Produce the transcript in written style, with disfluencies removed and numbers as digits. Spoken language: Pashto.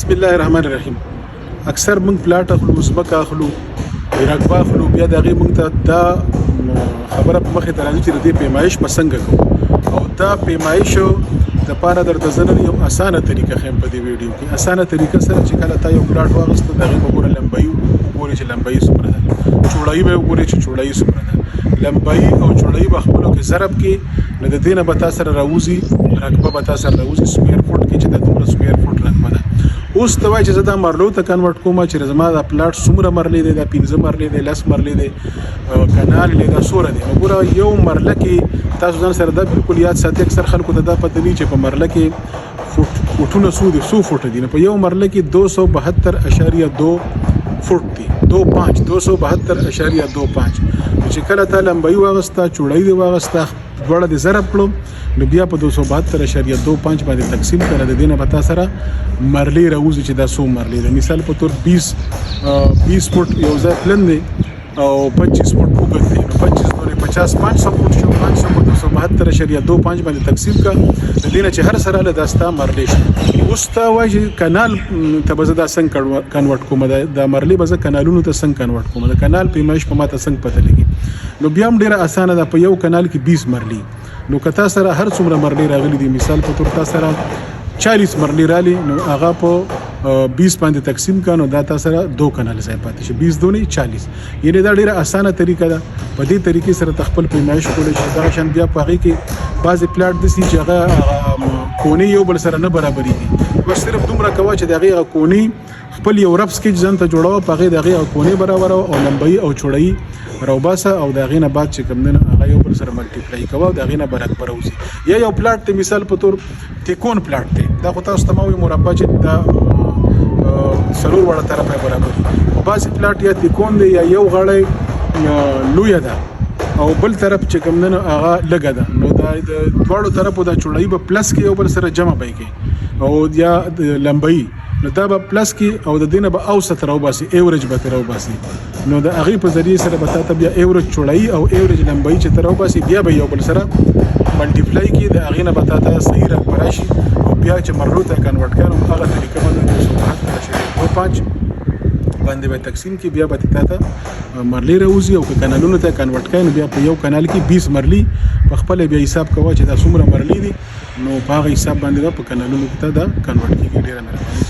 بسم الله الرحمن الرحیم. اکثر موږ پلاټ اخلو، ځمکه اخلو، رقبه اخلو، بیا د هغې موږ ته دا خبره په مخې ته راځي چې د دې پیمایش به څنګه کوو. او دا پیمایشو دپاره درته زه نن یو اسانه طریقه ښیم په دې ویډیو کې. اسانه طریقه سره چې کله تا یو پلاټ واخیسته د هغې به ګوره لمبایي وګورې چې لمبایي څومره ده، چوړایي به وګورې چې چوړایي څومره ده. لمبایي او چوړایي به خپلو کې ضرب کې نو د دې نه به تا سره راوځي، رقبه به تا سره راوځي سکویر فوټ کې چې دا دومره سکویر فوټ رقبه ده. اوس ته وایي چې زه دا مرلو ته کنورټ کوم چې زما دا پلاټ څومره مرلې دی، دا 15 مرلې دی، 10 مرلې دی، کنال دی، دا څومره دی. نو ګوره یو مرله کې تاسو ځان سره دا بالکل یاد ساتئ. اکثر خلکو ته دا پته وي چې په مرله کې فوټونه څو فوټه دي. نو په یو مرله کې 272.2 فوټ دي، 2.5 272.25. چې کله تا لمبایي واغسته، چوړایي دې واغسته، دواړه دې ضرب کړو نو بیا په 272.25 باندې تقسیم کړه. د دې نه به تا سره مرلې راوځي چې دا څو مرلې ده. مثال په طور 20 فوټ یو ځای پلن دی او 25 فوټ اوږد دی. نو 25 دورې 50 500 فوټ شو، 500 په 272.25 باندې تقسیم کړه. د دې نه چې هر سره له دا ستا مرلې شي. اوس ته وایي چې کنال ته به زه دا څنګه کنورټ کوم، دا مرلې به زه کنالونو ته څنګه کنورټ کوم، د کنال پیمایش په ما ته څنګه پته لګي. نو بیا هم ډېره اسانه ده. په یو کنال کې 20 مرلې، نو که تا سره هر څومره مرلې راغلي دي، مثال په طور تا سره 40 مرلې رالی، نو هغه په 20 باندې تقسیم کړه، نو دا تا سره 2 کنال ځای پاتې شي. 20 دونې 40. یعنې دا ډېره اسانه طریقه ده. په دې طریقې سره ته خپل پیمایش کولی شي. دغه شان بیا په هغې کې بعضې پلاټ داسې چې هغه کونې یو بل سره نه برابرېږي. بس صرف دومره کوه چې د هغې هغه کونې خپل یو رف سکیچ ځان ته جوړوه، په هغې د هغې هغه کونې برابروه او لمبایي او چوړایي راوباسه او د هغې نه بعد چې کوم دی نو هغه یو بل سره ملټیپلای کوه او د هغې نه به رقبه راوځي. یا یو پلاټ دی، مثال په طور تیکون پلاټ دی، دا خو تاسو ته ما وایي مربع چې دا 4 واړه طرفه یې برابر دي. خو بعضې پلاټ یا تیکون دی یا یو غاړی لویه ده او بل طرف چې کوم دی نو هغه لږه ده. نو دا د دواړو طرفو دا چوړایي به پلس کې یو بل سره جمع به یې کوي او یا لمبایي نو دا به پلس کې او د دې نه به اوسط راوباسي، ایوریج به ترې راوباسي. نو د هغې په ذریعې سره به تا ته بیا ایوریج چوړایي او ایوریج لمبایي چې ته راوباسي بیا به یو بل سره ملټیپلای کړي. د هغې نه به تا ته صحیح رقبه راشي او بیا چې مرلو ته کنورټ کړه نو هغه طریقه باندې 2.5 باندې به تقسیم کړي. بیا به تا ته مرلې راوځي او که کنالونو ته کنورټ کړي نو بیا په یو کنال کې 20 مرلې په خپله بیا حساب کوه چې دا څومره مرلې دي، نو په هغه حساب باندې به په کنالونو کې ته دا کنورټ کېږي. ډېره مهرباني.